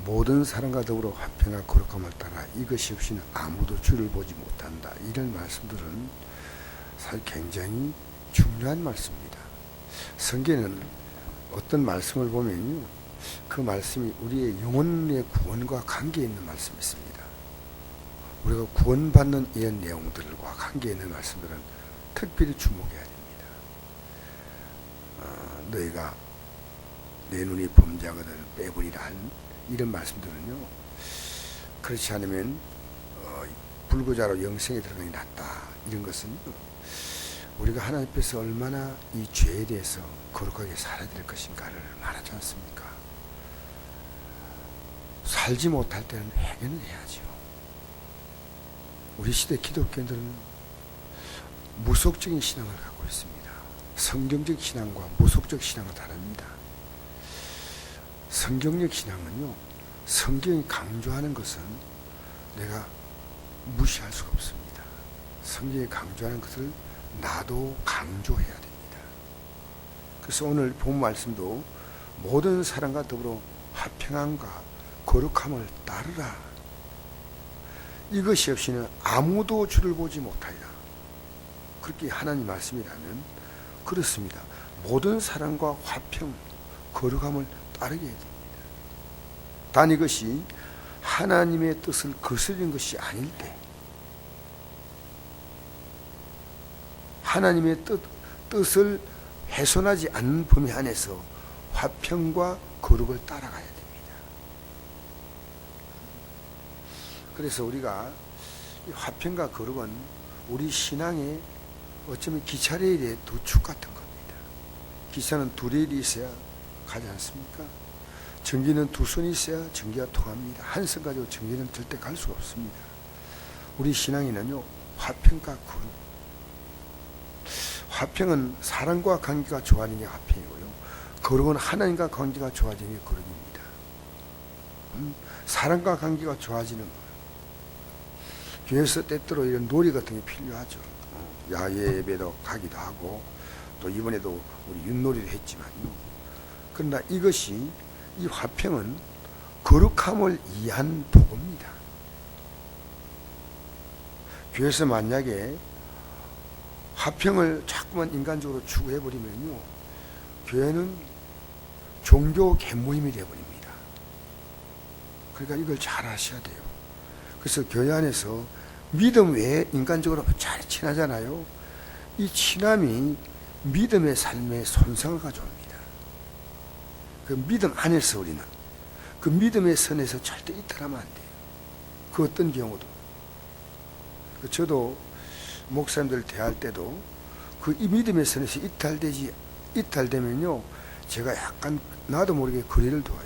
모든 사람과 더불어 화평과 거룩함을 따라 이것이 없이는 아무도 주를 보지 못한다. 이런 말씀들은 사실 굉장히 중요한 말씀입니다. 성경에는 어떤 말씀을 보면요, 그 말씀이 우리의 영혼의 구원과 관계 있는 말씀이 있습니다. 우리가 구원받는 이런 내용들과 관계 있는 말씀들은 특별히 주목해야 됩니다. 너희가 내 눈이 범죄하거든 빼버리라 한 이런 말씀들은요, 그렇지 않으면 불구자로 영생에 들어가기 낫다. 이런 것은 우리가 하나님 앞에서 얼마나 이 죄에 대해서 거룩하게 살아야 될 것인가를 말하지 않습니까? 살지 못할 때는 회개는 해야죠. 우리 시대 기독교인들은 무속적인 신앙을 갖고 있습니다. 성경적 신앙과 무속적 신앙은 다릅니다. 성경적 신앙은요, 성경이 강조하는 것은 내가 무시할 수가 없습니다. 성경이 강조하는 것을 나도 강조해야 됩니다. 그래서 오늘 본 말씀도 모든 사람과 더불어 화평함과 거룩함을 따르라. 이것이 없이는 아무도 주를 보지 못하리라. 그렇게 하나님 말씀이라면 그렇습니다. 모든 사람과 화평, 거룩함을 따르게 해야 됩니다. 단 이것이 하나님의 뜻을 거스르는 것이 아닐 때, 하나님의 뜻을 훼손하지 않는 범위 안에서 화평과 거룩을 따라가야 됩니다. 그래서 우리가 이 화평과 거룩은 우리 신앙의 어쩌면 기차레일의 두 축 같은 겁니다. 기차는 두 레일이 있어야 가지 않습니까? 전기는 두 선이 있어야 전기가 통합니다. 한 선 가지고 전기는 절대 갈 수가 없습니다. 우리 신앙에는요, 화평과 거룩. 화평은 사람과 관계가 좋아지는 게 화평이고요, 거룩은 하나님과 관계가 좋아지는 게 거룩입니다. 사람과 관계가 좋아지는 거예요. 교회에서 때때로 이런 놀이 같은 게 필요하죠. 야외 예배도 가기도 하고, 또 이번에도 우리 윷놀이도 했지만요. 그러나 이것이, 이 화평은 거룩함을 이해한 도구입니다. 교회에서 만약에 화평을 자꾸만 인간적으로 추구해버리면요, 교회는 종교 계모임이 되어버립니다. 그러니까 이걸 잘 아셔야 돼요. 그래서 교회 안에서 믿음 외에 인간적으로 잘 친하잖아요. 이 친함이 믿음의 삶에 손상을 가져옵니다. 그 믿음 안에서 우리는 그 믿음의 선에서 절대 이탈하면 안 돼요. 그 어떤 경우도. 저도 목사님들 대할 때도 그 이 믿음의 선에서 이탈되면요, 제가 약간 나도 모르게 거리를 둬요.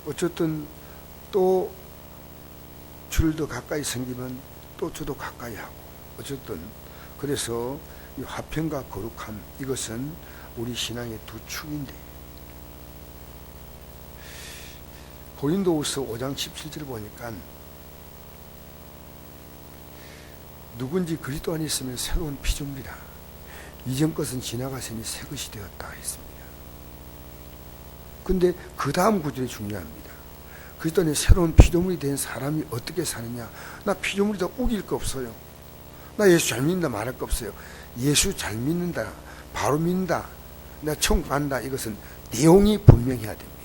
어쨌든 또 줄도 가까이 생기면 또 저도 가까이 하고, 어쨌든 그래서 이 화평과 거룩함, 이것은 우리 신앙의 두 축인데, 고린도후서 5장 17절 보니까 누군지 그리스도 안에 있으면 새로운 피조물이라, 이전 것은 지나갔으니 새 것이 되었다 했습니다. 근데 그 다음 구절이 중요합니다. 그리스도 안에 새로운 피조물이 된 사람이 어떻게 사느냐? 나 피조물이다 우길 거 없어요. 나 예수 잘 믿는다 말할 거 없어요. 예수 잘 믿는다, 바로 믿는다, 나 천국 간다, 이것은 내용이 분명해야 됩니다.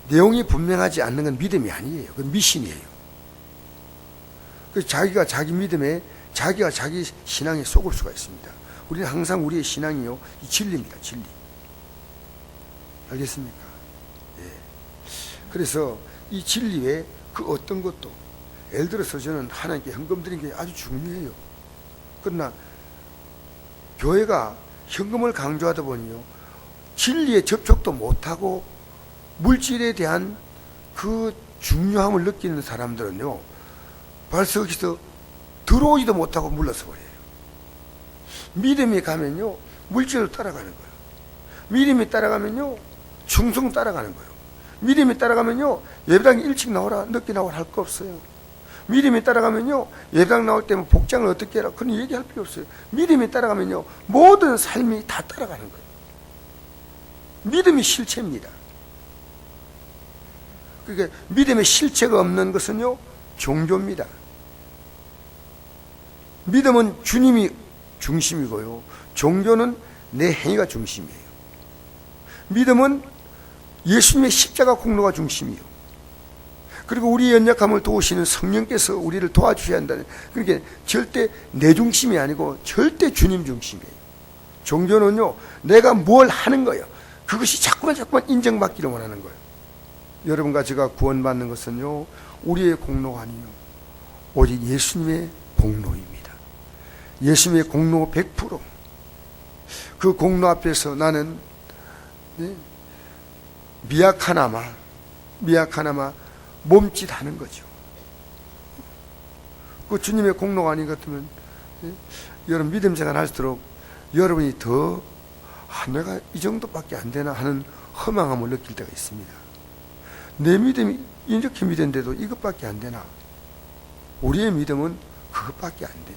내용이 분명하지 않는 건 믿음이 아니에요. 그건 미신이에요. 자기가 자기 믿음에, 자기가 자기 신앙에 속을 수가 있습니다. 우리는 항상 우리의 신앙이요, 이 진리입니다. 진리. 알겠습니까? 예. 그래서 이 진리 외에 그 어떤 것도, 예를 들어서 저는 하나님께 현금 드리는 게 아주 중요해요. 그러나 교회가 현금을 강조하다 보니요, 진리에 접촉도 못하고 물질에 대한 그 중요함을 느끼는 사람들은요, 벌써 여기서 들어오지도 못하고 물러서 버려요. 믿음이 가면요, 물질을 따라가는 거예요. 믿음이 따라가면요, 충성 따라가는 거예요. 믿음이 따라가면요, 예배당에 일찍 나오라, 늦게 나오라 할 거 없어요. 믿음이 따라가면요, 예배당 나올 때면 복장을 어떻게 해라, 그런 얘기할 필요 없어요. 믿음이 따라가면요, 모든 삶이 다 따라가는 거예요. 믿음이 실체입니다. 그러니까 믿음의 실체가 없는 것은요, 종교입니다. 믿음은 주님이 중심이고요, 종교는 내 행위가 중심이에요. 믿음은 예수님의 십자가 공로가 중심이요, 그리고 우리 연약함을 도우시는 성령께서 우리를 도와주셔야 한다는, 그러니까 절대 내 중심이 아니고 절대 주님 중심이에요. 종교는요, 내가 뭘 하는 거예요. 그것이 자꾸만 인정받기를 원하는 거예요. 여러분과 제가 구원받는 것은요, 우리의 공로가 아니요, 오직 예수님의 공로입니다. 예수님의 공로 100%. 그 공로 앞에서 나는 미약하나마 몸짓하는 거죠. 그 주님의 공로가 아닌 것 같으면 여러분 믿음 생활 할수록 여러분이 더 내가 이 정도밖에 안 되나 하는 허망함을 느낄 때가 있습니다. 내 믿음이 이렇게 믿었는데도 이것밖에 안 되나? 우리의 믿음은 그것밖에 안 돼요.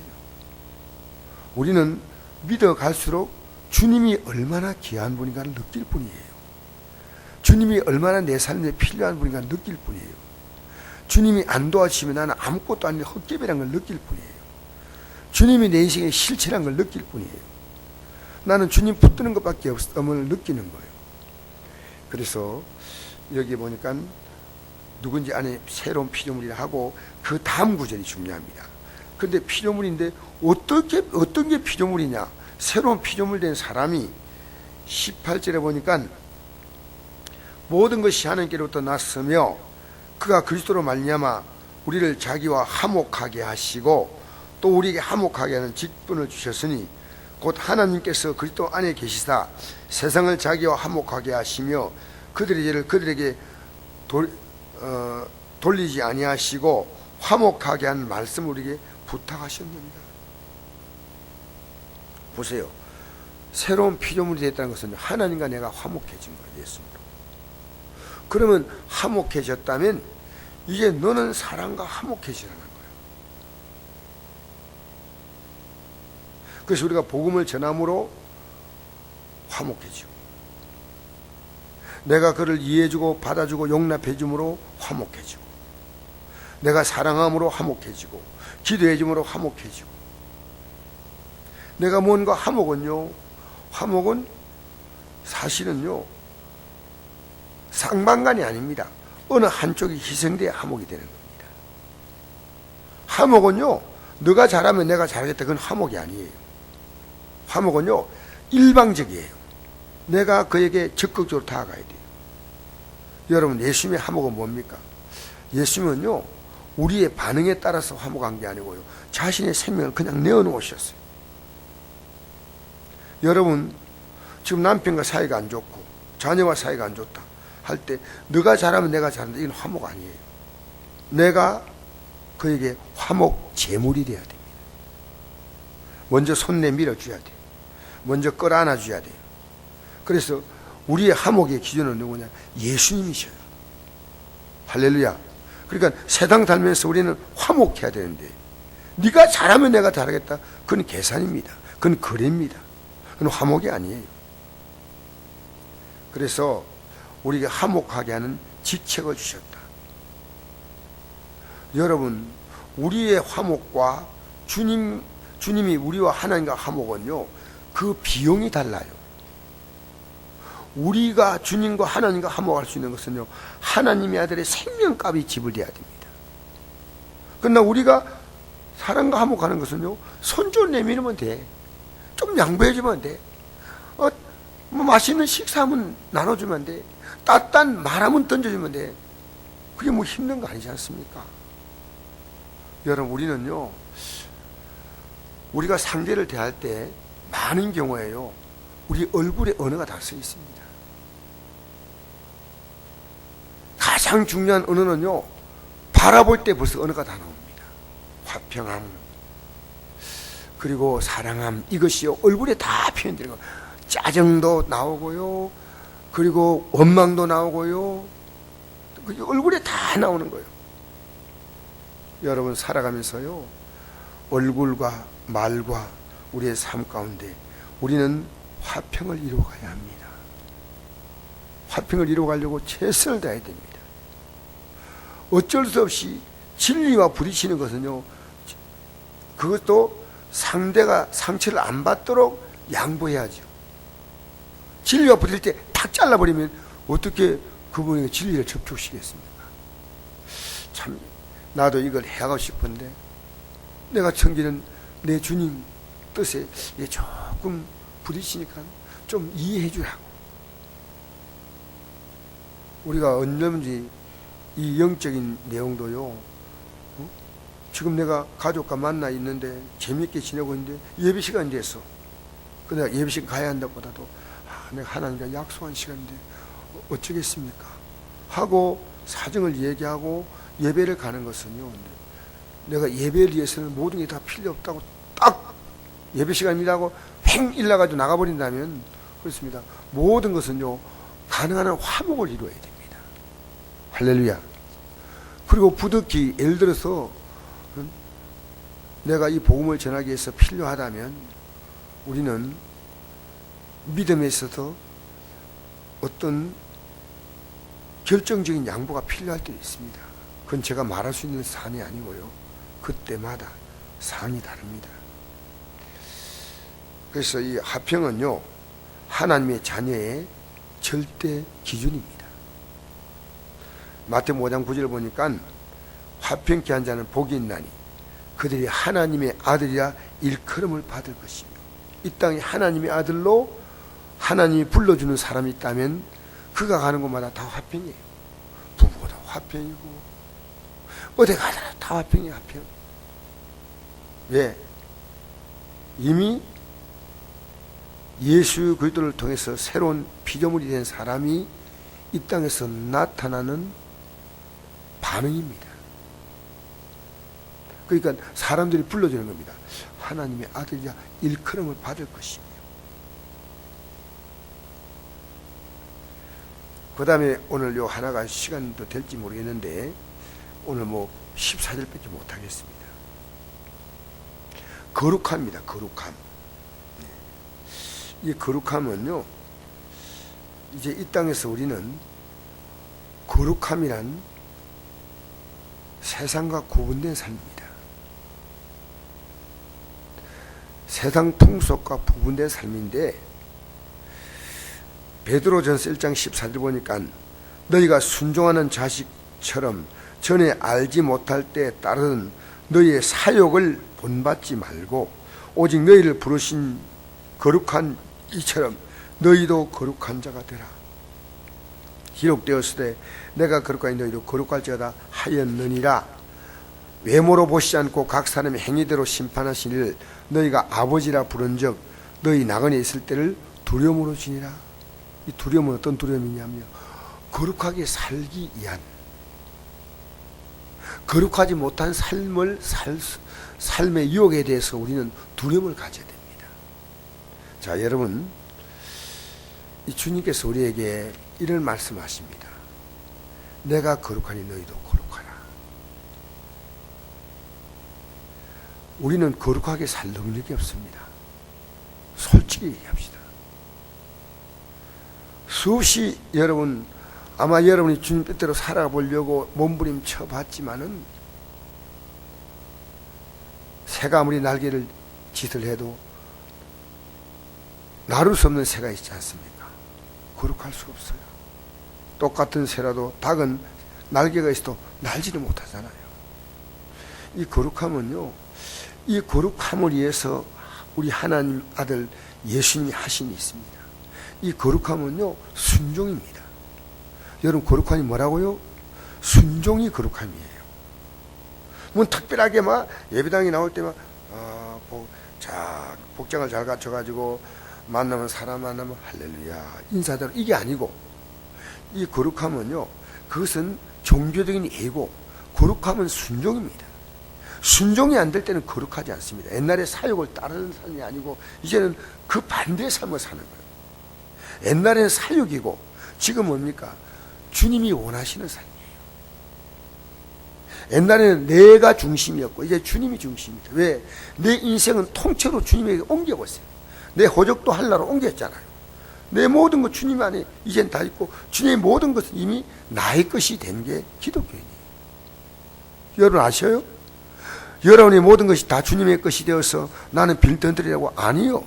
우리는 믿어갈수록 주님이 얼마나 귀한 분인가를 느낄 뿐이에요. 주님이 얼마나 내 삶에 필요한 분인가 느낄 뿐이에요. 주님이 안 도와주시면 나는 아무것도 아닌 헛개비란 걸 느낄 뿐이에요. 주님이 내 인생의 실체란 걸 느낄 뿐이에요. 나는 주님 붙드는 것밖에 없음을 느끼는 거예요. 그래서 여기 보니까 누군지 안에 새로운 피조물이라 하고 그 다음 구절이 중요합니다. 그런데 피조물인데 어떤 게 피조물이냐? 새로운 피조물 된 사람이 18절에 보니까 모든 것이 하나님께로부터 났으며 그가 그리스도로 말미암아 우리를 자기와 화목하게 하시고 또 우리에게 화목하게 하는 직분을 주셨으니 곧 하나님께서 그리스도 안에 계시사 세상을 자기와 화목하게 하시며 그들의 죄를 그들에게 돌리지 아니하시고 화목하게 한 말씀을 우리에게 부탁하셨느니라. 보세요. 새로운 피조물이 됐다는 것은 하나님과 내가 화목해진 거예요. 예수님으로. 그러면 화목해졌다면 이제 너는 사람과 화목해지라는 거예요. 그래서 우리가 복음을 전함으로 화목해지고, 내가 그를 이해해주고 받아주고 용납해줌으로 화목해지고, 내가 사랑함으로 화목해지고, 기도해줌으로 화목해지고, 내가 뭔가 화목은 사실은요 상반간이 아닙니다. 어느 한쪽이 희생돼야 화목이 되는 겁니다. 화목은요 너가 잘하면 내가 잘하겠다, 그건 화목이 아니에요. 화목은요 일방적이에요. 내가 그에게 적극적으로 다가가야 돼요. 여러분, 예수님의 화목은 뭡니까? 예수님은요 우리의 반응에 따라서 화목한 게 아니고요, 자신의 생명을 그냥 내어놓으셨어요. 여러분, 지금 남편과 사이가 안 좋고 자녀와 사이가 안 좋다 할 때 너가 잘하면 내가 잘한다, 이건 화목 아니에요. 내가 그에게 화목 제물이 돼야 됩니다. 먼저 손 내밀어 줘야 돼요. 먼저 끌어안아 줘야 돼요. 그래서 우리의 화목의 기준은 누구냐? 예수님이셔요. 할렐루야. 그러니까 세상 살면서 우리는 화목해야 되는데 네가 잘하면 내가 잘하겠다, 그건 계산입니다. 그건 거래입니다. 그건 화목이 아니에요. 그래서 우리에게 화목하게 하는 직책을 주셨다. 여러분, 우리의 화목과 주님이 우리와 하나님과 화목은요 그 비용이 달라요. 우리가 주님과 하나님과 화목할 수 있는 것은요 하나님의 아들의 생명값이 지불돼야 됩니다. 그러나 우리가 사람과 화목하는 것은요 손 좀 내밀으면 돼, 좀 양보해주면 돼, 뭐 맛있는 식사하면 나눠주면 돼, 따뜻한 말하면 던져주면 돼. 그게 뭐 힘든 거 아니지 않습니까? 여러분, 우리는요 우리가 상대를 대할 때 많은 경우에요 우리 얼굴에 언어가 다 써 있습니다. 가장 중요한 언어는요 바라볼 때 벌써 언어가 다 나옵니다. 화평함, 그리고 사랑함, 이것이요 얼굴에 다 표현되는 거예요. 짜증도 나오고요, 그리고 원망도 나오고요, 그게 얼굴에 다 나오는 거예요. 여러분, 살아가면서요 얼굴과 말과 우리의 삶 가운데 우리는 화평을 이루어가야 합니다. 화평을 이루어가려고 최선을 다해야 됩니다. 어쩔 수 없이 진리와 부딪히는 것은요, 그것도 상대가 상처를 안 받도록 양보해야죠. 진리와 부딪힐 때 탁 잘라버리면 어떻게 그분에게 진리를 접촉시키겠습니까? 참 나도 이걸 해가고 싶은데 내가 섬기는 내 주님 뜻에 조금 부딪히니까 좀 이해해 주라고. 우리가 언제든지 이 영적인 내용도요, 지금 내가 가족과 만나 있는데 재밌게 지내고 있는데 예배 시간이 됐어. 근데 예배 시간 가야 한다 보다도 내가 하나님과 약속한 시간인데 어쩌겠습니까? 하고 사정을 얘기하고 예배를 가는 것은요, 내가 예배를 위해서는 모든 게 다 필요 없다고 딱 예배 시간이라고 횡 일나가지고 나가버린다면 그렇습니다. 모든 것은요, 가능한 한 화목을 이루어야 됩니다. 할렐루야. 그리고 부득이 예를 들어서 내가 이 복음을 전하기 위해서 필요하다면 우리는 믿음에 있어서 어떤 결정적인 양보가 필요할 때 있습니다. 그건 제가 말할 수 있는 사안이 아니고요, 그때마다 사안이 다릅니다. 그래서 이 화평은요, 하나님의 자녀의 절대 기준입니다. 마태복음 5장 9절 보니까 화평케 한 자는 복이 있나니 그들이 하나님의 아들이라 일컬음을 받을 것이며, 이 땅에 하나님의 아들로 하나님이 불러주는 사람이 있다면 그가 가는 곳마다 다 화평이에요. 부부도 화평이고 어디 가더라도 다 화평이에요. 화평. 왜? 이미 예수 그리스도를 통해서 새로운 피조물이 된 사람이 이 땅에서 나타나는 반응입니다. 그러니까 사람들이 불러주는 겁니다. 하나님의 아들이야 일컬음을 받을 것이며. 그 다음에 오늘 요 하나가 시간도 될지 모르겠는데 오늘 14절밖에 못하겠습니다. 거룩함입니다. 거룩함. 이 거룩함은요, 이제 이 땅에서 우리는 거룩함이란 세상과 구분된 삶입니다. 세상 풍속과 구분된 삶인데, 베드로전서 1장 14절 보니까 너희가 순종하는 자식처럼 전에 알지 못할 때 따르는 너희의 사욕을 본받지 말고 오직 너희를 부르신 거룩한 이처럼 너희도 거룩한 자가 되라. 기록되었으되 내가 거룩하니 너희도 거룩할지어다 하였느니라. 외모로 보시지 않고 각 사람의 행위대로 심판하시니를 너희가 아버지라 부른즉 너희 나그네 있을 때를 두려움으로 지니라. 이 두려움은 어떤 두려움이냐면 거룩하게 살기 위한, 거룩하지 못한 삶의 유혹에 대해서 우리는 두려움을 가져야 됩니다. 자, 여러분, 이 주님께서 우리에게 이런 말씀하십니다. 내가 거룩하니 너희도 거룩하라. 우리는 거룩하게 살 능력이 없습니다. 솔직히 얘기합시다. 수없이 아마 여러분이 주님 뜻대로 살아보려고 몸부림쳐 봤지만은 새가 아무리 날개를 짓을 해도 나를 수 없는 새가 있지 않습니까? 거룩할 수 없어요. 똑같은 새라도 닭은 날개가 있어도 날지를 못하잖아요. 이 거룩함은요, 이 거룩함을 위해서 우리 하나님 아들 예수님이 하신 일이 있습니다. 이 거룩함은요, 순종입니다. 여러분, 거룩함이 뭐라고요? 순종이 거룩함이에요. 뭐 특별하게 막 예배당에 나올 때만 복장을 잘 갖춰가지고 만나면 사람 만나면 할렐루야 인사대로, 이게 아니고, 이 거룩함은요, 그것은 종교적인 예고, 거룩함은 순종입니다. 순종이 안 될 때는 거룩하지 않습니다. 옛날에 사욕을 따르는 삶이 아니고 이제는 그 반대의 삶을 사는 거예요. 옛날에는 사욕이고 지금 뭡니까? 주님이 원하시는 삶이에요. 옛날에는 내가 중심이었고 이제 주님이 중심이다. 왜? 내 인생은 통째로 주님에게 옮겨버렸어요. 내 호적도 한나로 옮겼잖아요. 내 모든 것 주님 안에 이젠 다 있고 주님의 모든 것은 이미 나의 것이 된 게 기독교인이에요. 여러분 아셔요? 여러분의 모든 것이 다 주님의 것이 되어서 나는 빌던들이라고 아니요.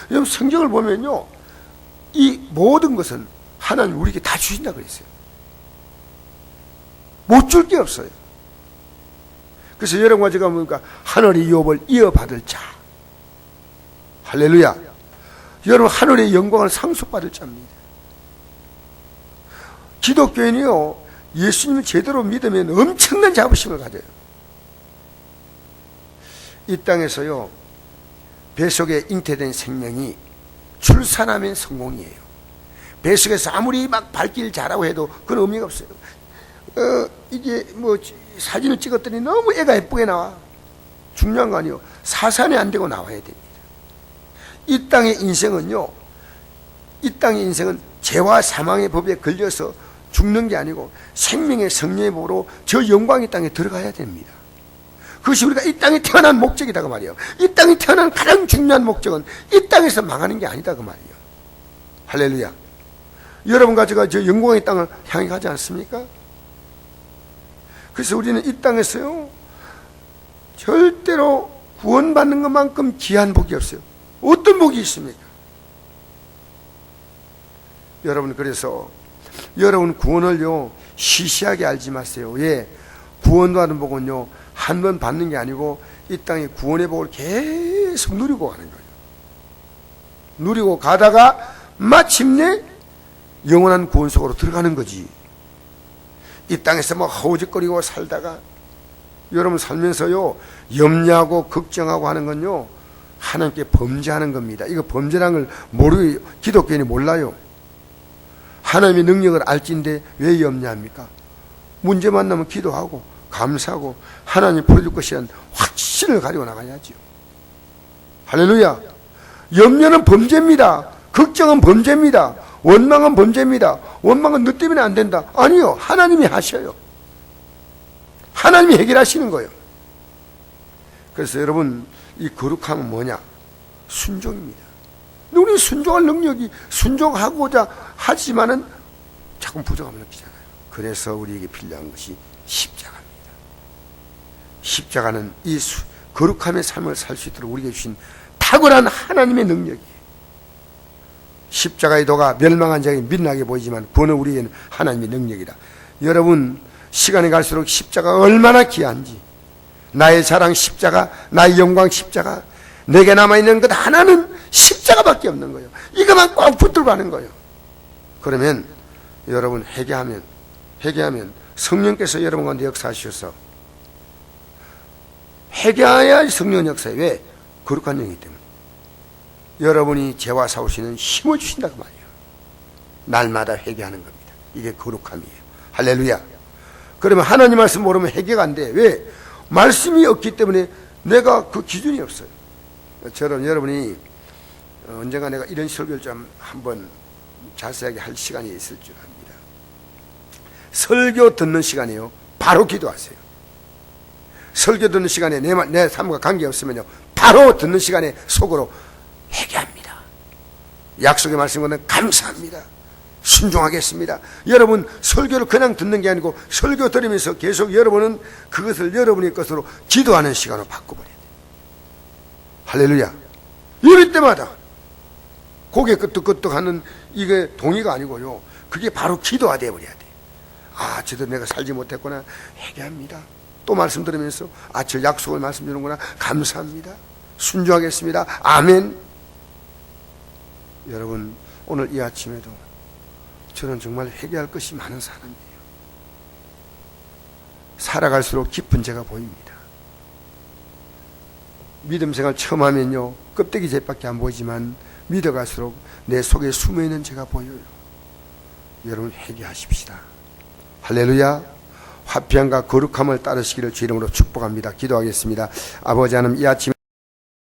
여러분 성경을 보면요, 이 모든 것은 하나님 우리에게 다 주신다 그랬어요. 못 줄 게 없어요. 그래서 여러분과 제가 뭡니까? 하늘의 유업을 이어받을 자. 할렐루야. 여러분 하늘의 영광을 상속받을 자입니다. 기독교인이요, 예수님을 제대로 믿으면 엄청난 자부심을 가져요. 이 땅에서요, 뱃속에 잉태된 생명이 출산하면 성공이에요. 뱃속에서 아무리 막 발길 잘하고 해도 그건 의미가 없어요. 이게 뭐 사진을 찍었더니 너무 애가 예쁘게 나와. 중요한 거 아니에요. 사산이 안 되고 나와야 됩니다. 이 땅의 인생은요, 이 땅의 인생은 죄와 사망의 법에 걸려서 죽는 게 아니고 생명의 성령의 법으로 저 영광의 땅에 들어가야 됩니다. 그것이 우리가 이 땅에 태어난 목적이다 그 말이에요. 이 땅에 태어난 가장 중요한 목적은 이 땅에서 망하는 게 아니다 그 말이에요. 할렐루야. 여러분과 제가 저 영광의 땅을 향해 가지 않습니까? 그래서 우리는 이 땅에서요, 절대로 구원받는 것만큼 귀한 복이 없어요. 어떤 복이 있습니까? 여러분, 그래서 여러분 구원을요 시시하게 알지 마세요. 예, 구원받는 복은요 한 번 받는 게 아니고 이 땅의 구원의 복을 계속 누리고 가는 거예요. 누리고 가다가 마침내 영원한 구원 속으로 들어가는 거지. 이 땅에서 뭐 허우적거리고 살다가 여러분 살면서요 염려하고 걱정하고 하는 건요 하나님께 범죄하는 겁니다. 이거 범죄라는 걸 모르고 기독교인이 몰라요. 하나님의 능력을 알진데 왜 염려합니까? 문제 만나면 기도하고 감사하고 하나님 풀어줄 것이란 확신을 가지고 나가야죠. 할렐루야. 염려는 범죄입니다. 걱정은 범죄입니다. 원망은 범죄입니다. 원망은 너 때문에 안 된다. 아니요, 하나님이 하셔요. 하나님이 해결하시는 거예요. 그래서 여러분, 이 거룩함은 뭐냐? 순종입니다. 우리 순종할 능력이 순종하고자 하지만은 자꾸 부족함을 느끼잖아요. 그래서 우리에게 필요한 것이 십자가입니다. 십자가는 이 거룩함의 삶을 살 수 있도록 우리에게 주신 탁월한 하나님의 능력이에요. 십자가의 도가 멸망한 자에게 민나게 보이지만 구원은 우리에게는 하나님의 능력이다. 여러분, 시간이 갈수록 십자가가 얼마나 귀한지, 나의 자랑 십자가, 나의 영광 십자가, 내게 남아있는 것 하나는 십자가밖에 없는 거예요. 이것만 꼭 붙들고 하는 거예요. 그러면 여러분 회개하면 성령께서 여러분 가운데 역사하셔서 회개해야 성령 역사에 왜? 거룩한 영이기 때문에 여러분이 죄와 싸울 수 있는 힘을 주신다고 말이에요. 날마다 회개하는 겁니다. 이게 거룩함이에요. 할렐루야. 그러면 하나님 말씀 모르면 회개가 안 돼. 왜? 말씀이 없기 때문에 내가 그 기준이 없어요. 저는 여러분이 언젠가 내가 이런 설교를 좀 한번 자세하게 할 시간이 있을 줄 압니다. 설교 듣는 시간이요, 바로 기도하세요. 설교 듣는 시간에 내 삶과 관계없으면요 바로 듣는 시간에 속으로 회개합니다. 약속의 말씀은 감사합니다. 순종하겠습니다. 여러분 설교를 그냥 듣는 게 아니고 설교 들으면서 계속 여러분은 그것을 여러분의 것으로 기도하는 시간으로 바꿔버려야 돼요. 할렐루야. 이럴 때마다 고개 끄덕끄덕 하는 이게 동의가 아니고요, 그게 바로 기도가 되어버려야 돼. 아, 제대로 내가 살지 못했구나, 회개합니다. 또 말씀 들으면서 아, 저 약속을 말씀드리는구나, 감사합니다. 순종하겠습니다. 아멘. 여러분, 오늘 이 아침에도 저는 정말 회개할 것이 많은 사람이에요. 살아갈수록 깊은 죄가 보입니다. 믿음 생활 처음 하면요 껍데기 죄밖에 안 보이지만 믿어갈수록 내 속에 숨어있는 죄가 보여요. 여러분 회개하십시다. 할렐루야. 화평과 거룩함을 따르시기를 주 이름으로 축복합니다. 기도하겠습니다. 아버지 하나님, 이 아침